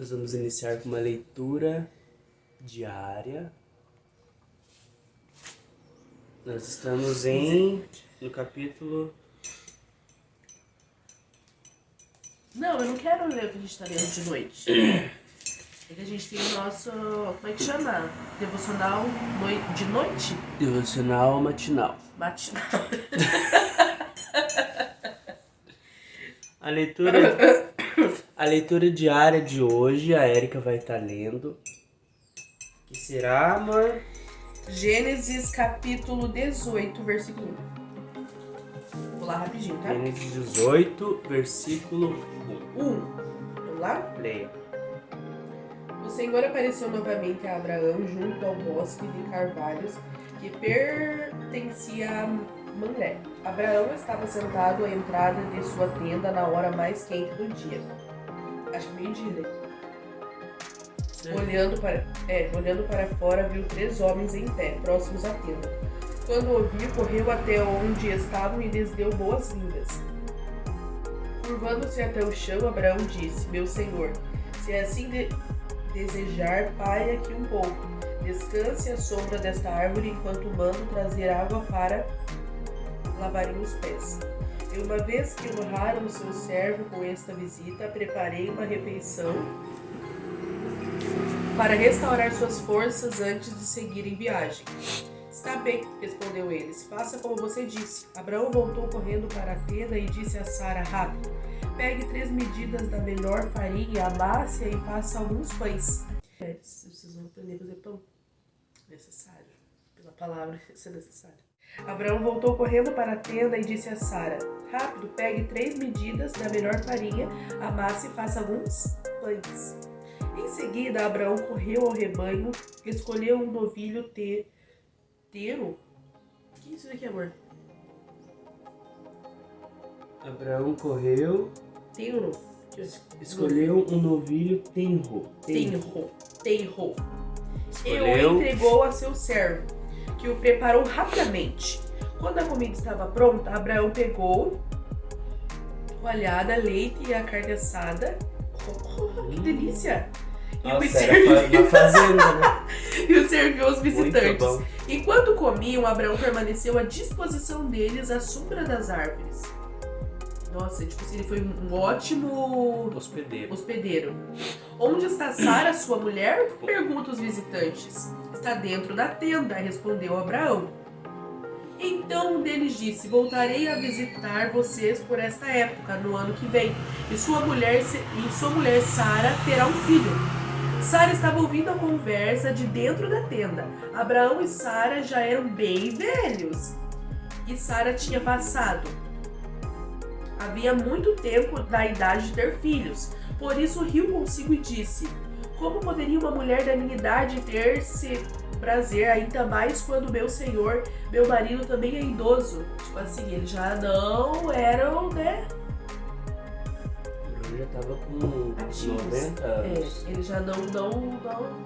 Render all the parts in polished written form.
Nós vamos iniciar com uma leitura diária. Nós estamos no capítulo... Não, eu não quero ler o que a gente tá lendo de noite. É que a gente tem o nosso, como é que chama? Devocional de noite? Devocional matinal. Matinal. A leitura diária de hoje, a Érica vai estar lendo. Que será, amor? Gênesis capítulo 18, versículo 1. Vou lá rapidinho, tá? Gênesis 18, versículo 1. Vamos lá? Leia. O Senhor apareceu novamente a Abraão junto ao bosque de carvalhos que pertencia a Mamré. Abraão estava sentado à entrada de sua tenda na hora mais quente do dia. Acho que meio-dia, né? Olhando para fora, viu 3 homens em pé, próximos à tenda. Quando ouviu, correu até onde estavam e lhes deu boas-vindas. Curvando-se até o chão, Abraão disse: Meu senhor, se é assim desejar, pare aqui um pouco. Descanse à sombra desta árvore enquanto mando trazer água para lavarem os pés. E uma vez que honraram o seu servo com esta visita, preparei uma refeição para restaurar suas forças antes de seguirem viagem. Está bem, respondeu eles, faça como você disse. Abraão voltou correndo para a tenda e disse a Sara: rápido, pegue 3 medidas da melhor farinha, amasse-a e faça alguns pães. Vocês vão aprender a fazer pão. Necessário. Pela palavra, isso é necessário. Abraão voltou correndo para a tenda e disse a Sara: rápido, pegue 3 medidas da melhor farinha, amasse e faça alguns pães. Em seguida, Abraão correu ao rebanho, escolheu um novilho teiro. O que é isso daqui, amor? Abraão correu, Teiro. escolheu um novilho tenro. E o entregou a seu servo, que o preparou rapidamente. Quando a comida estava pronta, Abraão pegou coalhada, leite e a carne assada. Que delícia! Nossa, era uma fazenda, né? E o serviu aos visitantes. Muito bom. Enquanto comiam, Abraão permaneceu à disposição deles à sombra das árvores. Nossa, tipo assim, ele foi um ótimo hospedeiro. Onde está Sara, sua mulher? Pergunta os visitantes. Está dentro da tenda, respondeu Abraão. Então um deles disse: voltarei a visitar vocês por esta época, no ano que vem, e sua mulher Sara terá um filho. Sara estava ouvindo a conversa de dentro da tenda. Abraão e Sara já eram bem velhos, e Sara tinha passado. Havia muito tempo da idade de ter filhos. Por isso riu consigo e disse: como poderia uma mulher da minha idade ter-se prazer, ainda mais quando meu senhor, meu marido, também é idoso? Tipo assim, eles já não eram, né? Ele já tava com ativos. 90 anos. Ele já não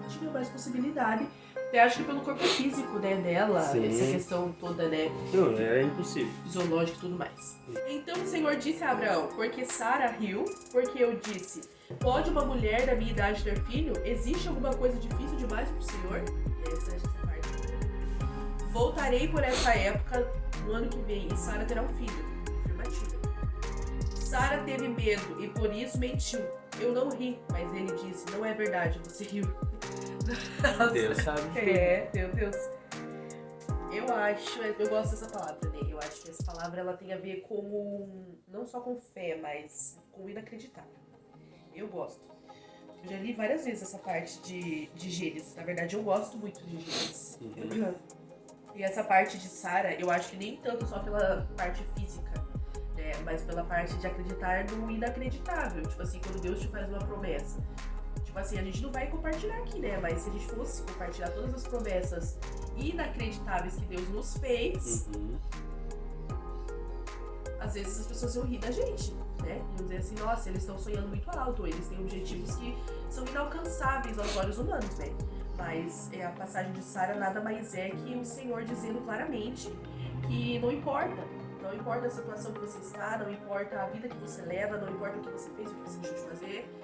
tinha mais possibilidade. Eu acho que pelo corpo físico, né, dela, Sim. Essa questão toda, né? Não, era impossível. Fisiológica e tudo mais. Então o Senhor disse a Abraão: porque Sara riu, porque eu disse: pode uma mulher da minha idade ter filho? Existe alguma coisa difícil demais para o Senhor? Essa parte. Voltarei por essa época no ano que vem e Sara terá um filho. Afirmativa. Sara teve medo e por isso mentiu. Eu não ri, mas ele disse: não é verdade, você riu. Deus sabe. Meu Deus. Eu gosto dessa palavra, né? Eu acho que essa palavra ela tem a ver com, não só com fé, mas com inacreditável. Eu gosto. Eu já li várias vezes essa parte de Gênesis. Na verdade, eu gosto muito de Gênesis. E essa parte de Sara, eu acho que nem tanto só pela parte física, né? Mas pela parte de acreditar no inacreditável. Tipo assim, quando Deus te faz uma promessa. Tipo assim, a gente não vai compartilhar aqui, né? Mas se a gente fosse compartilhar todas as promessas inacreditáveis que Deus nos fez, às vezes as pessoas iam rir da gente, né? Iam dizer assim: nossa, eles estão sonhando muito alto, eles têm objetivos que são inalcançáveis aos olhos humanos, né? Mas a passagem de Sara nada mais é que o Senhor dizendo claramente que não importa a situação que você está, não importa a vida que você leva, não importa o que você fez, o que você deixou de fazer,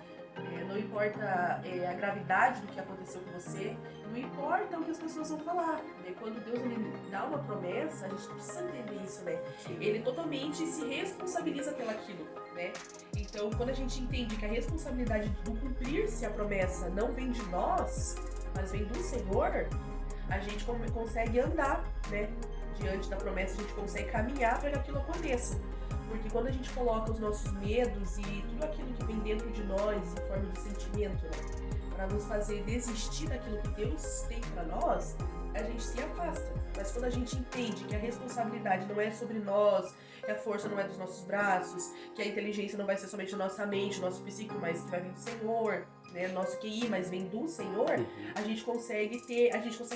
Não importa a gravidade do que aconteceu com você, não importa o que as pessoas vão falar, né? Quando Deus ele dá uma promessa, a gente precisa entender isso, né? Ele totalmente se responsabiliza pelaquilo, né? Então, quando a gente entende que a responsabilidade do cumprir-se a promessa não vem de nós, mas vem do Senhor, a gente consegue andar, né? Diante da promessa, a gente consegue caminhar para que aquilo aconteça. Porque quando a gente coloca os nossos medos e tudo aquilo que vem dentro de nós em forma de sentimento, né, para nos fazer desistir daquilo que Deus tem para nós, a gente se afasta. Mas quando a gente entende que a responsabilidade não é sobre nós, que a força não é dos nossos braços, que a inteligência não vai ser somente da nossa mente, do nosso psíquico, mas que vai vir do Senhor, né, nosso QI, mas vem do Senhor, a gente consegue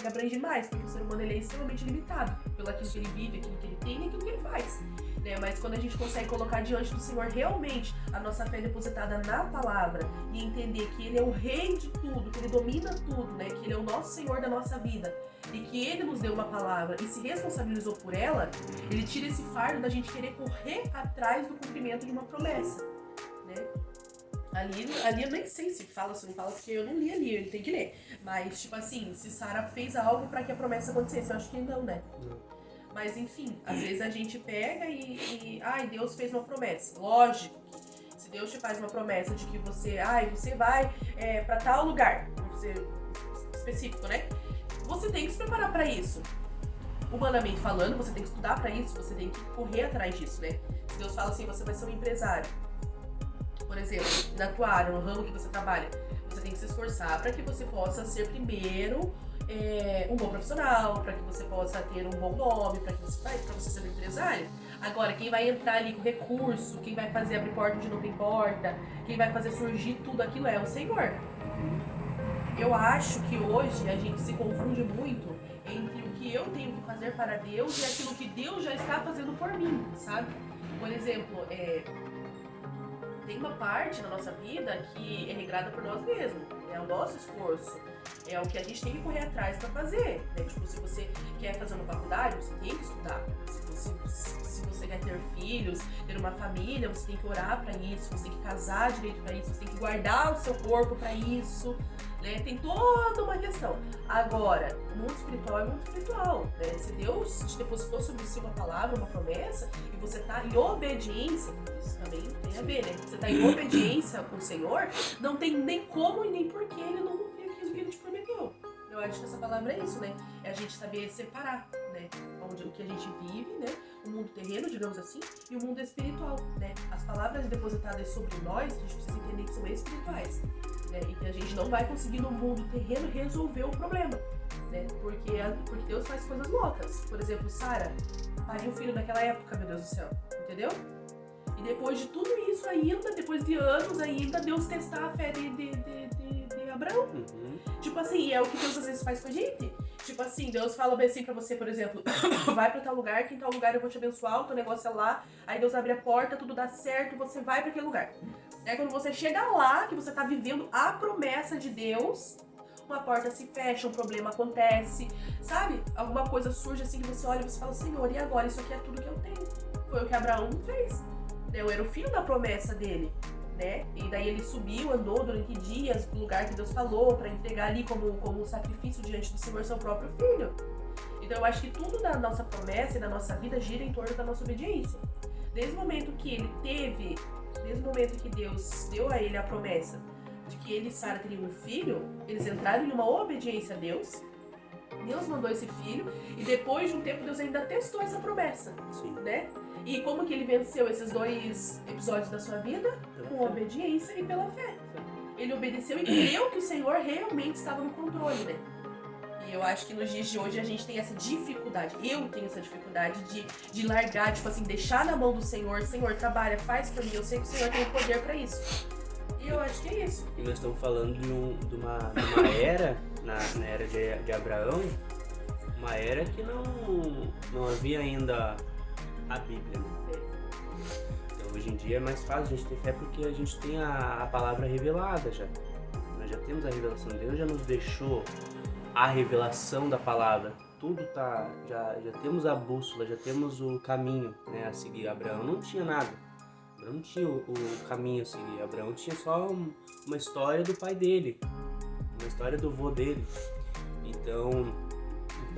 abranger mais, porque o ser humano ele é extremamente limitado pelo aquilo que ele vive, aquilo que ele tem e aquilo que ele faz. Né? Mas quando a gente consegue colocar diante do Senhor realmente a nossa fé depositada na palavra e entender que Ele é o rei de tudo, que Ele domina tudo, né? Que Ele é o nosso Senhor da nossa vida e que Ele nos deu uma palavra e se responsabilizou por ela, Ele tira esse fardo da gente querer correr atrás do cumprimento de uma promessa, né? Ali eu nem sei se fala, se não fala, porque eu não li ali, ele tem que ler. Mas, tipo assim, se Sara fez algo pra que a promessa acontecesse, eu acho que não, né? Não. Mas enfim, às vezes a gente pega ai, Deus fez uma promessa. Lógico, se Deus te faz uma promessa de que você vai pra tal lugar, vamos ser específico, né? Você tem que se preparar pra isso. Humanamente falando, você tem que estudar pra isso, você tem que correr atrás disso, né? Se Deus fala assim, você vai ser um empresário, por exemplo, na tua área, no ramo que você trabalha, você tem que se esforçar para que você possa ser primeiro um bom profissional, para que você possa ter um bom nome, para você ser um empresário. Agora, quem vai entrar ali com recurso, quem vai fazer abrir porta onde não tem porta, quem vai fazer surgir tudo aquilo é o Senhor. Eu acho que hoje a gente se confunde muito entre o que eu tenho que fazer para Deus e aquilo que Deus já está fazendo por mim, sabe? Por exemplo, tem uma parte na nossa vida que é regrada por nós mesmos, é o nosso esforço, é o que a gente tem que correr atrás para fazer, né? Tipo, se você quer fazer uma faculdade, você tem que estudar. Se você quer ter filhos, ter uma família, você tem que orar para isso, você tem que casar direito para isso, você tem que guardar o seu corpo para isso, né? Tem toda uma questão. Agora, mundo espiritual é mundo espiritual, né? Se Deus te depositou sobre si uma palavra, uma promessa, e você tá em obediência, isso também tem a ver, né? Você tá em obediência com o Senhor, não tem nem como e nem porquê Ele não cumprir aquilo que Ele te prometeu. Eu acho que essa palavra é isso, né? É a gente saber separar, né? O que a gente vive, né? O mundo terreno, digamos assim, e o mundo espiritual, né? As palavras depositadas sobre nós, a gente precisa entender que são espirituais, né? E que a gente não vai conseguir no mundo terreno resolver o problema, né? Porque Deus faz coisas loucas. Por exemplo, Sara pariu um filho naquela época, meu Deus do céu, entendeu? E depois de tudo isso ainda, depois de anos ainda, Deus testar a fé de Abraão. Tipo assim, é o que Deus às vezes faz com a gente. Tipo assim, Deus fala bem assim pra você, por exemplo, vai pra tal lugar, que em tal lugar eu vou te abençoar, o teu negócio é lá, aí Deus abre a porta, tudo dá certo, você vai pra aquele lugar. Aí quando você chega lá, que você tá vivendo a promessa de Deus, uma porta se fecha, um problema acontece, sabe? Alguma coisa surge assim que você olha e você fala, Senhor, e agora? Isso aqui é tudo que eu tenho. Foi o que Abraão fez. Eu era o filho da promessa dele, né? E daí ele subiu, andou durante dias no lugar que Deus falou, para entregar ali como um sacrifício diante do Senhor seu próprio filho. Então eu acho que tudo da nossa promessa e da nossa vida gira em torno da nossa obediência. Desde o momento que Deus deu a ele a promessa de que ele e Sara teriam um filho, eles entraram em uma obediência a Deus. Deus mandou esse filho e depois de um tempo Deus ainda testou essa promessa, né? E como que ele venceu esses 2 episódios da sua vida? Com obediência e pela fé. Ele obedeceu e creu que o Senhor realmente estava no controle, né? E eu acho que nos dias de hoje a gente tem essa dificuldade, eu tenho essa dificuldade de largar, tipo assim, deixar na mão do Senhor, Senhor, trabalha, faz pra mim, eu sei que o Senhor tem o poder pra isso. E eu acho que é isso. E nós estamos falando de uma era, na era de Abraão, uma era que não havia ainda a Bíblia, né? Então hoje em dia é mais fácil a gente ter fé porque a gente tem a palavra revelada já. Nós já temos a revelação de Deus, já nos deixou a revelação da palavra. Tudo tá, já temos a bússola, já temos o caminho, né, a seguir. Abraão não tinha nada, Abraão não tinha o caminho a seguir. Abraão tinha só uma história do pai dele, uma história do vô dele. Então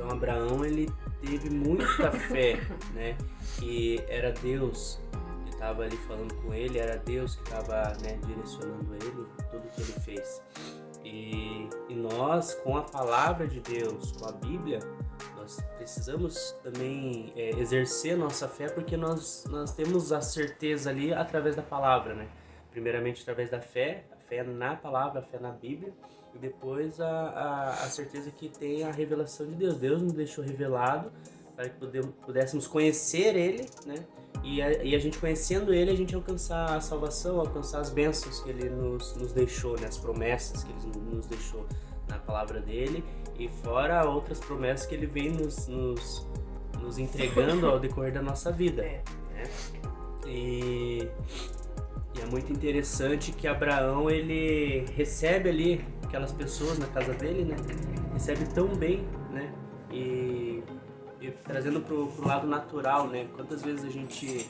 Abraão, ele teve muita fé, né? Que era Deus que estava ali falando com ele, era Deus que estava, né, direcionando ele, tudo que ele fez. E nós, com a palavra de Deus, com a Bíblia, nós precisamos também exercer a nossa fé, porque nós temos a certeza ali através da palavra, né? Primeiramente através da fé, a fé na palavra, a fé na Bíblia, e depois a certeza que tem a revelação de Deus. Deus nos deixou revelado para que pudéssemos conhecer Ele, né? E a gente conhecendo Ele, a gente alcançar a salvação, alcançar as bênçãos que Ele nos deixou, né? As promessas que Ele nos deixou na palavra dEle, e fora outras promessas que Ele vem nos entregando ao decorrer da nossa vida, né? E é muito interessante que Abraão, ele recebe ali aquelas pessoas na casa dele, né? Recebe tão bem, né? E trazendo pro lado natural, né? Quantas vezes a gente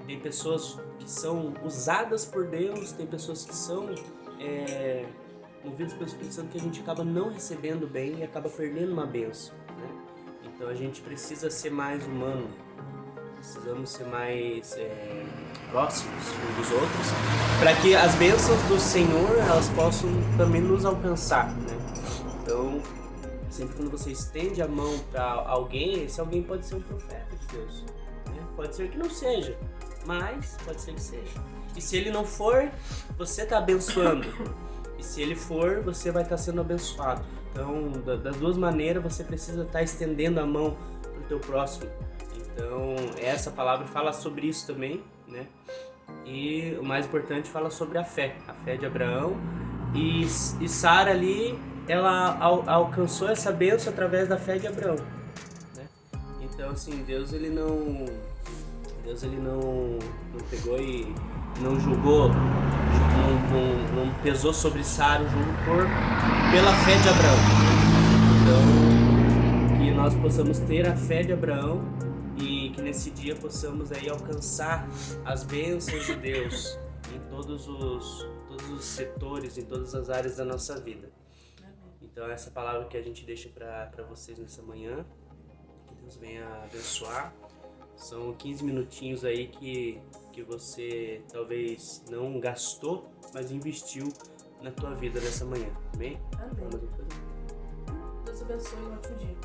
tem pessoas que são usadas por Deus, tem pessoas que são movidas pelo Espírito Santo, que a gente acaba não recebendo bem e acaba perdendo uma bênção, né? Então a gente precisa ser mais humano, precisamos ser mais próximos uns dos outros, para que as bênçãos do Senhor, elas possam também nos alcançar, né? Então, sempre quando você estende a mão para alguém, esse alguém pode ser um profeta de Deus, né? Pode ser que não seja, mas pode ser que seja. E se ele não for, você está abençoando. E se ele for, você vai estar sendo abençoado. Então, das duas maneiras, você precisa estar estendendo a mão para o teu próximo. Então, essa palavra fala sobre isso também, né? E o mais importante, fala sobre a fé de Abraão. E Sara ali, ela alcançou essa bênção através da fé de Abraão, né? Então, assim, Deus ele não pegou e não julgou, não pesou sobre Sara o julgo pela fé de Abraão. Então, que nós possamos ter a fé de Abraão e que nesse dia possamos aí alcançar as bênçãos de Deus em todos os setores, em todas as áreas da nossa vida. Então essa palavra que a gente deixa para vocês nessa manhã, que Deus venha abençoar. São 15 minutinhos aí que você talvez não gastou, mas investiu na tua vida nessa manhã. Amém? Amém. Deus abençoe e um ótimo dia.